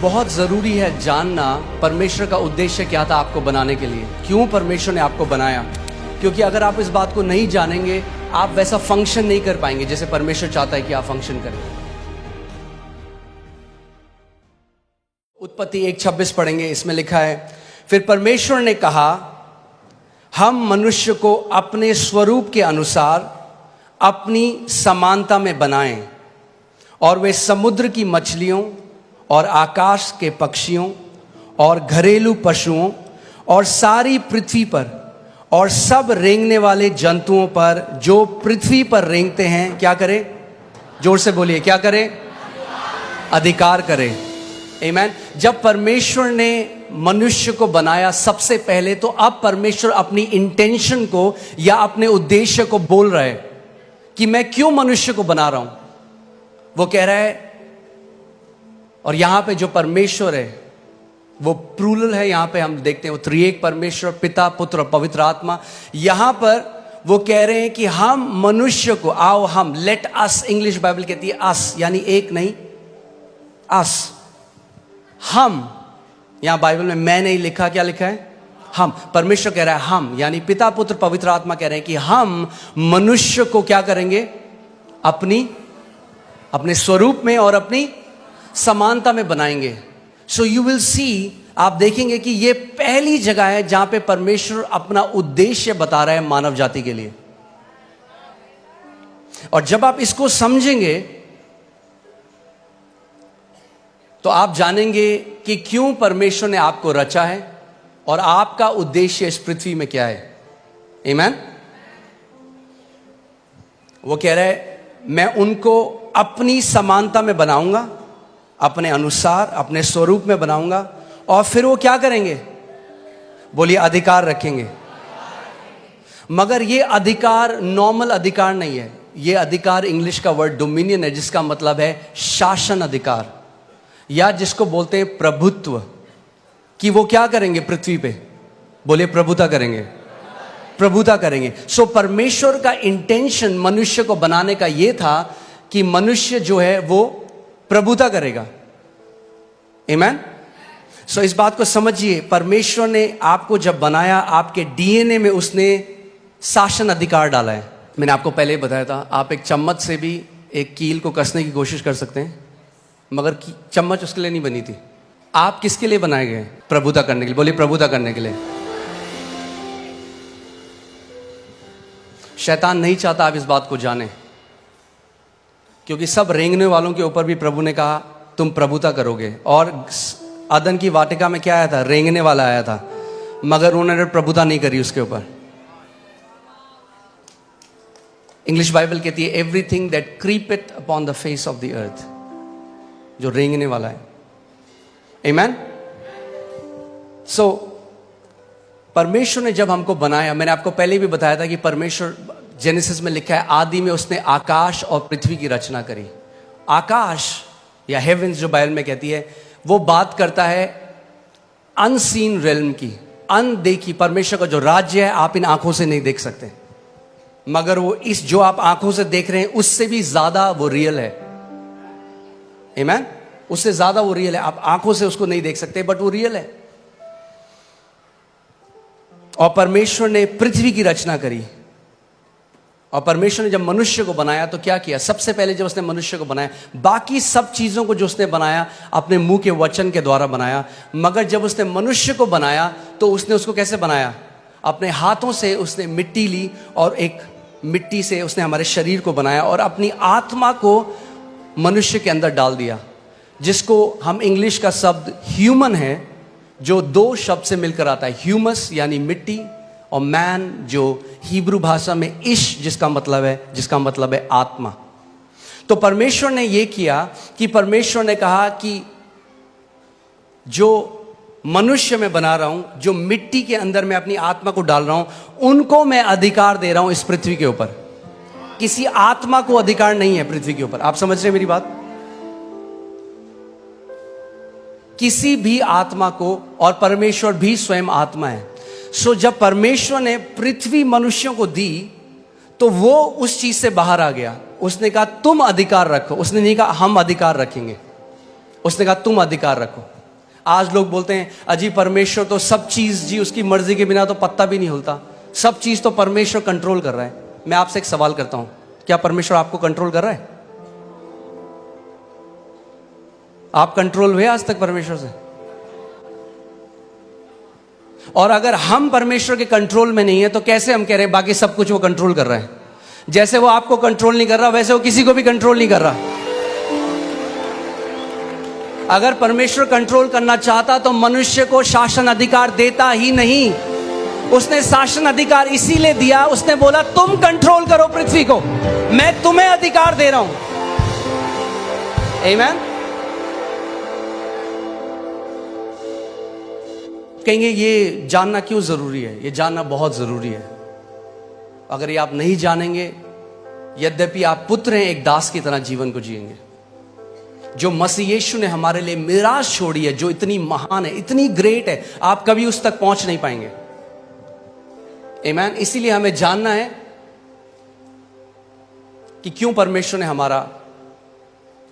बहुत ज़रूरी है जानना परमेश्वर का उद्देश्य क्या था आपको बनाने के लिए, क्यों परमेश्वर ने आपको बनाया। क्योंकि अगर आप इस बात को नहीं जानेंगे, आप वैसा फंक्शन नहीं कर पाएंगे जैसे परमेश्वर चाहता है कि आप फंक्शन करें। उत्पत्ति 1:26 पढ़ेंगे, इसमें लिखा है, फिर परमेश्वर ने कहा, हम मनुष्य को अपने स्वरूप के अनुसार अपनी समानता में बनाएं और वे समुद्र की मछलियों और आकाश के पक्षियों और घरेलू पशुओं और सारी पृथ्वी पर और सब रेंगने वाले जंतुओं पर जो पृथ्वी पर रेंगते हैं क्या करें? जोर से बोलिए, क्या करें? अधिकार करें। आमीन। जब परमेश्वर ने मनुष्य को बनाया सबसे पहले, तो अब परमेश्वर अपनी इंटेंशन को या अपने उद्देश्य को बोल रहा है कि मैं क्यों मनुष्य को बना रहा हूं। वो कह रहा है, और यहां पे जो परमेश्वर है वो प्लूरल है, यहां पे हम देखते हैं वो त्रिएक परमेश्वर, पिता, पुत्र और पवित्र आत्मा। यहां पर वो कह रहे हैं कि हम मनुष्य को, आओ हम, लेट अस, इंग्लिश बाइबल कहती है अस, यानी एक नहीं, अस, हम। यहां बाइबल में मैं नहीं लिखा, क्या लिखा है? हम। परमेश्वर कह रहा है हम, यानी पिता, पुत्र, पवित्र आत्मा कह रहे हैं कि हम मनुष्य को क्या करेंगे? अपने स्वरूप में और अपनी समानता में बनाएंगे। सो यू विल सी, आप देखेंगे कि ये पहली जगह है जहां पे परमेश्वर अपना उद्देश्य बता रहा है मानव जाति के लिए। और जब आप इसको समझेंगे तो आप जानेंगे कि क्यों परमेश्वर ने आपको रचा है और आपका उद्देश्य इस पृथ्वी में क्या है। आमीन। वो कह रहा है, मैं उनको अपनी समानता में बनाऊंगा, अपने अनुसार, अपने स्वरूप में बनाऊंगा, और फिर वो क्या करेंगे? बोलिए, अधिकार रखेंगे। मगर ये अधिकार नॉर्मल अधिकार नहीं है। ये अधिकार, इंग्लिश का वर्ड डोमिनियन है, जिसका मतलब है शासन अधिकार, या जिसको बोलते हैं प्रभुत्व। कि वो क्या करेंगे पृथ्वी पे? बोलिए, प्रभुता करेंगे, प्रभुता करेंगे। सो परमेश्वर का इंटेंशन मनुष्य को बनाने का ये था कि मनुष्य जो है वो प्रभुता करेगा। आमीन। सो इस बात को समझिए, परमेश्वर ने आपको जब बनाया, आपके डीएनए में उसने शासन अधिकार डाला है। मैंने आपको पहले ही बताया था, आप एक चम्मच से भी एक कील को कसने की कोशिश कर सकते हैं, मगर चम्मच उसके लिए नहीं बनी थी। आप किसके लिए बनाए गए? प्रभुता करने के लिए। बोलिए, प्रभुता करने के लिए। शैतान नहीं चाहता आप इस बात को जाने, क्योंकि सब रेंगने वालों के ऊपर भी प्रभु ने कहा तुम प्रभुता करोगे। और अदन की वाटिका में क्या आया था? रेंगने वाला आया था, मगर उन्होंने प्रभुता नहीं करी उसके ऊपर। इंग्लिश बाइबल कहती है, everything that creepeth upon the face of the earth, जो रेंगने वाला है। आमीन। सो परमेश्वर ने जब हमको बनाया, मैंने आपको पहले भी बताया था कि परमेश्वर, जेनेसिस में लिखा है, आदि में उसने आकाश और पृथ्वी की रचना करी। आकाश या हेवेंस जो बाइबल में कहती है, वो बात करता है अनसीन रेल्म की, अनदेखी। परमेश्वर का जो राज्य है आप इन आंखों से नहीं देख सकते, मगर वो इस जो आप आंखों से देख रहे हैं उससे भी ज्यादा वो रियल है। आमीन। उससे ज्यादा वो रियल है। आप आंखों से उसको नहीं देख सकते, बट वो रियल है। और परमेश्वर ने पृथ्वी की रचना करी। और परमेश्वर ने जब मनुष्य को बनाया तो क्या किया? सबसे पहले जब उसने मनुष्य को बनाया, बाकी सब चीजों को जो उसने बनाया अपने मुंह के वचन के द्वारा बनाया, मगर जब उसने मनुष्य को बनाया तो उसने उसको कैसे बनाया? अपने हाथों से उसने मिट्टी ली और एक मिट्टी से उसने हमारे शरीर को बनाया और अपनी आत्मा को मनुष्य के अंदर डाल दिया, जिसको हम इंग्लिश का शब्द ह्यूमन है, जो दो शब्द से मिलकर आता है, ह्यूमस यानी मिट्टी, और मैन जो हिब्रू भाषा में इश जिसका मतलब है आत्मा। तो परमेश्वर ने यह किया कि परमेश्वर ने कहा कि जो मनुष्य मैं बना रहा हूं, जो मिट्टी के अंदर मैं अपनी आत्मा को डाल रहा हूं, उनको मैं अधिकार दे रहा हूं इस पृथ्वी के ऊपर। किसी आत्मा को अधिकार नहीं है पृथ्वी के ऊपर। आप समझ रहे हैं मेरी बात? किसी भी आत्मा को, और परमेश्वर भी स्वयं आत्मा है। सो जब परमेश्वर ने पृथ्वी मनुष्यों को दी तो वो उस चीज से बाहर आ गया। उसने कहा तुम अधिकार रखो, उसने नहीं कहा हम अधिकार रखेंगे। उसने कहा तुम अधिकार रखो। आज लोग बोलते हैं अजी परमेश्वर तो सब चीज जी उसकी मर्जी के बिना तो पत्ता भी नहीं हिलता, सब चीज तो परमेश्वर कंट्रोल कर रहा है। मैं आपसे एक सवाल करता हूं, क्या परमेश्वर आपको कंट्रोल कर रहा है? आप कंट्रोल हुए आज तक परमेश्वर से? और अगर हम परमेश्वर के कंट्रोल में नहीं है तो कैसे हम कह रहे हैं बाकी सब कुछ वो कंट्रोल कर रहा है? जैसे वो आपको कंट्रोल नहीं कर रहा वैसे वो किसी को भी कंट्रोल नहीं कर रहा। अगर परमेश्वर कंट्रोल करना चाहता तो मनुष्य को शासन अधिकार देता ही नहीं। उसने शासन अधिकार इसीलिए दिया, उसने बोला तुम कंट्रोल करो पृथ्वी को, मैं तुम्हें अधिकार दे रहा हूं। आमीन। कहेंगे ये जानना क्यों जरूरी है? ये जानना बहुत जरूरी है। अगर ये आप नहीं जानेंगे, यद्यपि आप पुत्र हैं, एक दास की तरह जीवन को जिएंगे। जो मसीह यीशु ने हमारे लिए मिराज छोड़ी है, जो इतनी महान है, इतनी ग्रेट है, आप कभी उस तक पहुंच नहीं पाएंगे। आमीन। इसीलिए हमें जानना है कि क्यों परमेश्वर ने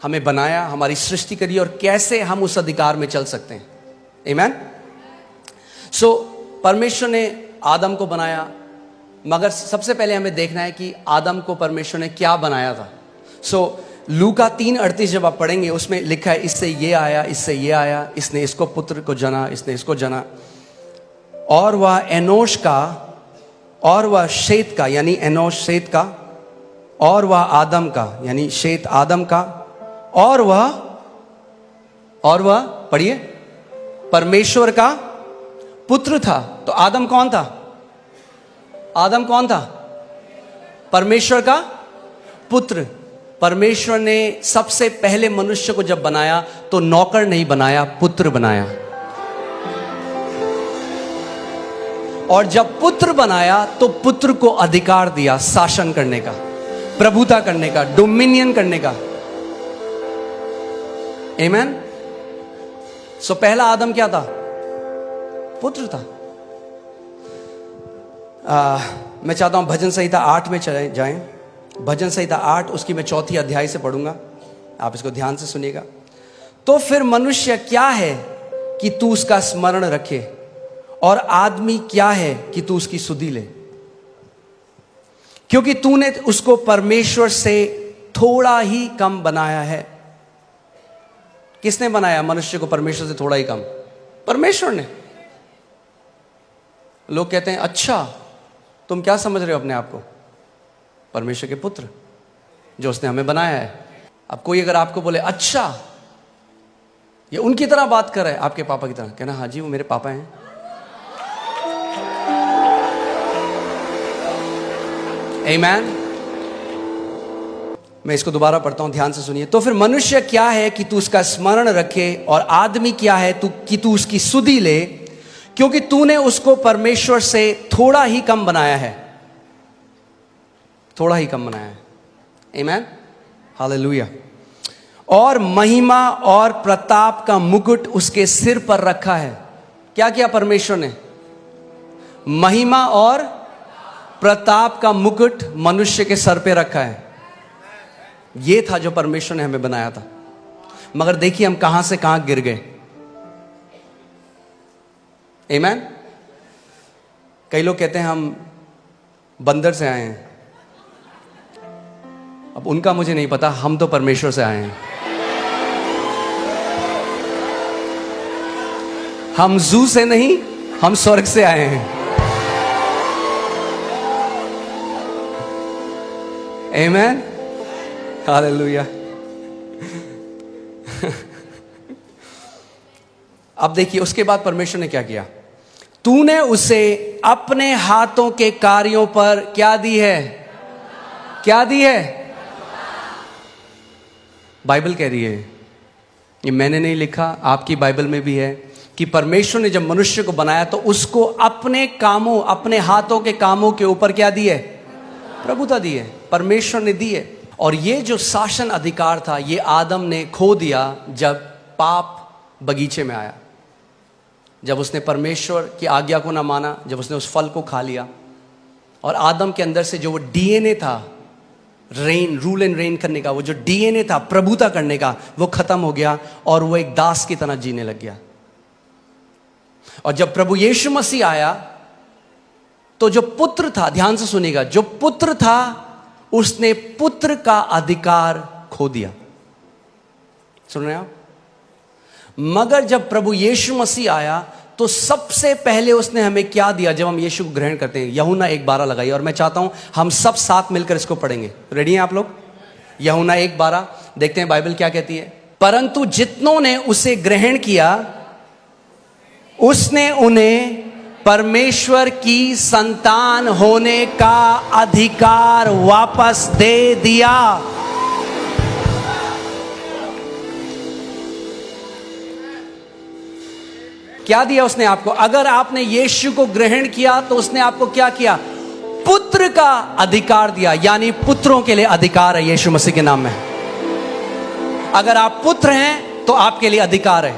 हमें बनाया, हमारी सृष्टि करी और कैसे हम उस अधिकार में चल सकते हैं। आमीन। सो परमेश्वर ने आदम को बनाया, मगर सबसे पहले हमें देखना है कि आदम को परमेश्वर ने क्या बनाया था। सो लूका 3:38 जब आप पढ़ेंगे उसमें लिखा है इससे ये आया, इससे ये आया, इसने इसको पुत्र को जना, इसने इसको जना, और वह एनोश का, और वह शेत का, यानी एनोश शेत का, और वह आदम का, यानी शेत आदम का, और वह पढ़िए परमेश्वर का पुत्र था। तो आदम कौन था? आदम कौन था? परमेश्वर का पुत्र। परमेश्वर ने सबसे पहले मनुष्य को जब बनाया तो नौकर नहीं बनाया, पुत्र बनाया। और जब पुत्र बनाया तो पुत्र को अधिकार दिया शासन करने का, प्रभुता करने का, डोमिनियन करने का। आमीन। सो पहला आदम क्या था? पुत्र था। मैं चाहता हूं भजन संहिता 8 में चले जाएं। भजन संहिता 8 उसकी मैं 4 अध्याय से पढ़ूंगा, आप इसको ध्यान से सुनिएगा। तो फिर मनुष्य क्या है कि तू उसका स्मरण रखे, और आदमी क्या है कि तू उसकी सुधि ले, क्योंकि तूने उसको परमेश्वर से थोड़ा ही कम बनाया है। किसने बनाया मनुष्य को परमेश्वर से थोड़ा ही कम? परमेश्वर ने। लोग कहते हैं अच्छा तुम क्या समझ रहे हो अपने आप को? परमेश्वर के पुत्र जो उसने हमें बनाया है। अब कोई अगर आपको बोले अच्छा ये उनकी तरह बात कर रहा है, आपके पापा की तरह, कहना हाँ जी वो मेरे पापा हैं। आमीन। मैं इसको दोबारा पढ़ता हूं, ध्यान से सुनिए। तो फिर मनुष्य क्या है कि तू उसका स्मरण रखे, और आदमी क्या है कि तू उसकी सुधि ले, क्योंकि तूने उसको परमेश्वर से थोड़ा ही कम बनाया है। थोड़ा ही कम बनाया है। आमीन। हालेलुया। और महिमा और प्रताप का मुकुट उसके सिर पर रखा है। क्या किया परमेश्वर ने? महिमा और प्रताप का मुकुट मनुष्य के सर पे रखा है। ये था जो परमेश्वर ने हमें बनाया था। मगर देखिए हम कहां से कहां गिर गए। आमीन। कई लोग कहते हैं हम बंदर से आए हैं। अब उनका मुझे नहीं पता, हम तो परमेश्वर से आए हैं। हम जू से नहीं, हम स्वर्ग से आए हैं। आमीन। हालेलुया। अब देखिए उसके बाद परमेश्वर ने क्या किया। तूने उसे अपने हाथों के कार्यों पर क्या दी है? क्या दी है? बाइबल कह रही है, ये मैंने नहीं लिखा, आपकी बाइबल में भी है कि परमेश्वर ने जब मनुष्य को बनाया तो उसको अपने कामों, अपने हाथों के कामों के ऊपर क्या दी है? प्रभुता दी है। परमेश्वर ने दी है। और ये जो शासन अधिकार था ये आदम ने खो दिया जब पाप बगीचे में आया, जब उसने परमेश्वर की आज्ञा को ना माना, जब उसने उस फल को खा लिया। और आदम के अंदर से जो वो डीएनए था रेन, रूल एंड रेन करने का, वो जो डीएनए था प्रभुता करने का, वो खत्म हो गया और वो एक दास की तरह जीने लग गया। और जब प्रभु यीशु मसीह आया तो जो पुत्र था, ध्यान से सुनिएगा, जो पुत्र था उसने पुत्र का अधिकार खो दिया। सुन रहे हैं आप? मगर जब प्रभु यीशु मसीह आया तो सबसे पहले उसने हमें क्या दिया? जब हम यीशु को ग्रहण करते हैं, यूहन्ना 1:12 लगाइए, और मैं चाहता हूं हम सब साथ मिलकर इसको पढ़ेंगे। रेडी हैं आप लोग? यूहन्ना 1:12 देखते हैं बाइबल क्या कहती है। परंतु जितनों ने उसे ग्रहण किया उसने उन्हें परमेश्वर की संतान होने का अधिकार वापस दे दिया। क्या दिया उसने आपको? अगर आपने यीशु को ग्रहण किया तो उसने आपको क्या किया? पुत्र का अधिकार दिया, यानी पुत्रों के लिए अधिकार है यीशु मसीह के नाम में। अगर आप पुत्र हैं तो आपके लिए अधिकार है,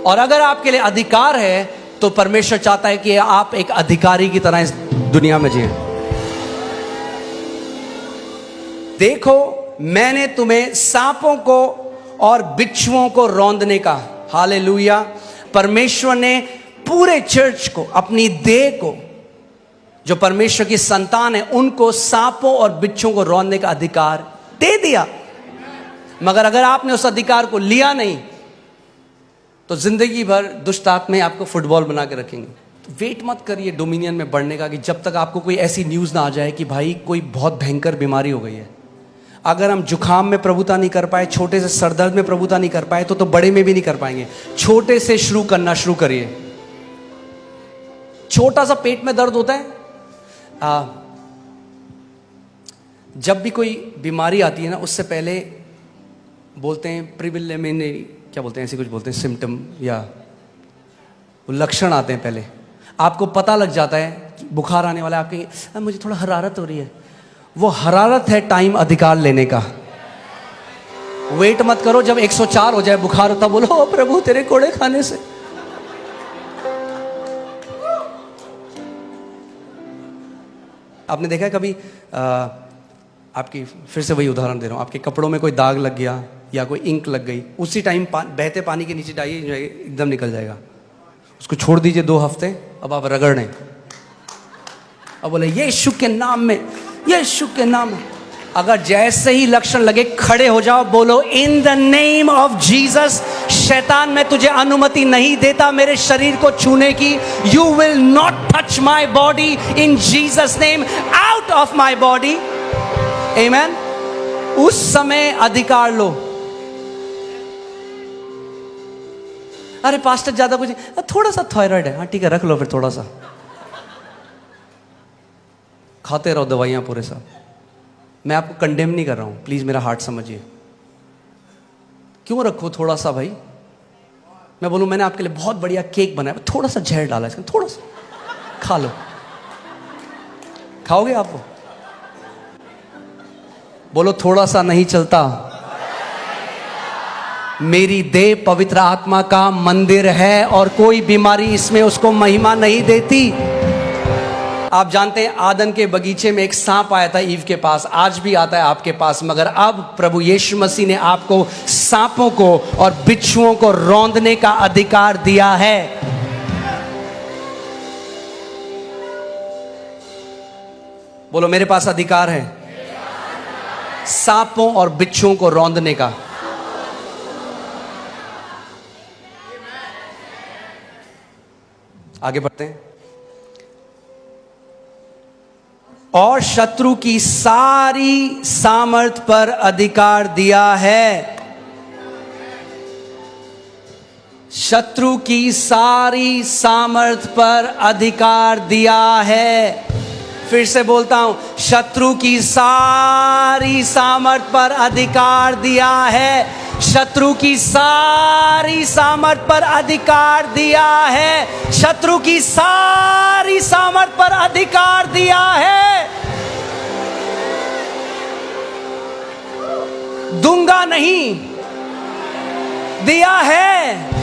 और अगर आपके लिए अधिकार है तो परमेश्वर चाहता है कि आप एक अधिकारी की तरह इस दुनिया में जिए। देखो, मैंने तुम्हें सांपों को और बिच्छुओं को रौंदने का, हालेलुया, परमेश्वर ने पूरे चर्च को, अपनी देह को, जो परमेश्वर की संतान है, उनको सांपों और बिच्छुओं को रौंदने का अधिकार दे दिया। मगर अगर आपने उस अधिकार को लिया नहीं तो जिंदगी भर दुष्ट आत्माएं आपको फुटबॉल बना के रखेंगे। तो वेट मत करिए डोमिनियन में बढ़ने का, कि जब तक आपको कोई ऐसी न्यूज़ ना आ जाए कि भाई कोई बहुत भयंकर बीमारी हो गई है। अगर हम जुखाम में प्रभुता नहीं कर पाए, छोटे से सरदर्द में प्रभुता नहीं कर पाए, तो बड़े में भी नहीं कर पाएंगे। छोटे से शुरू करना शुरू करिए। छोटा सा पेट में दर्द होता है, जब भी कोई बीमारी आती है ना, उससे पहले बोलते हैं प्रिलिमिनरी, क्या बोलते हैं, ऐसे कुछ बोलते हैं, सिम्टम या लक्षण आते हैं। पहले आपको पता लग जाता है कि बुखार आने वाला है, आप कहेंगे मुझे थोड़ा हरारत हो रही है। वो हरारत है टाइम अधिकार लेने का। वेट मत करो जब 104 हो जाए बुखार होता, बोलो ओ प्रभु तेरे कोड़े खाने से। आपने देखा है कभी आपकी, फिर से वही उदाहरण दे रहा हूं, आपके कपड़ों में कोई दाग लग गया या कोई इंक लग गई, उसी टाइम बहते पानी के नीचे डालिए, एकदम निकल जाएगा। उसको छोड़ दीजिए 2 हफ्ते, अब आप रगड़ने, अब बोले यीशु के नाम में, यीशु के नाम में। अगर जैसे ही लक्षण लगे खड़े हो जाओ, बोलो in the name of Jesus, शैतान मैं तुझे अनुमति नहीं देता मेरे शरीर को छूने की। You will not touch my body in Jesus name, out of my body. Amen. उस समय अधिकार लो। अरे पास्टर ज्यादा कुछ, थोड़ा सा थायराइड है, हाँ ठीक है रख लो, फिर थोड़ा सा खाते रहो दवाइयां पूरे साथ। मैं आपको कंडेम नहीं कर रहा हूं, प्लीज मेरा हार्ट समझिए। क्यों रखो थोड़ा सा भाई? मैं बोलूं मैंने आपके लिए बहुत बढ़िया केक बनाया, थोड़ा सा जहर डाला इसमें, थोड़ा सा खा लो। खाओगे आप वो? बोलो थोड़ा सा नहीं चलता। मेरी देह पवित्र आत्मा का मंदिर है और कोई बीमारी इसमें उसको महिमा नहीं देती। आप जानते हैं आदन के बगीचे में एक सांप आया था ईव के पास, आज भी आता है आपके पास, मगर अब प्रभु यीशु मसीह ने आपको सांपों को और बिच्छुओं को रौंदने का अधिकार दिया है। बोलो मेरे पास अधिकार है सांपों और बिच्छुओं को रौंदने का। आगे बढ़ते हैं। और शत्रु की सारी सामर्थ पर अधिकार दिया है। शत्रु की सारी सामर्थ पर अधिकार दिया है। फिर से बोलता हूं, शत्रु की सारी सामर्थ पर अधिकार दिया है। शत्रु की सारी सामर्थ पर अधिकार दिया है। शत्रु की सारी सामर्थ पर अधिकार दिया है। दूंगा नहीं, दिया है।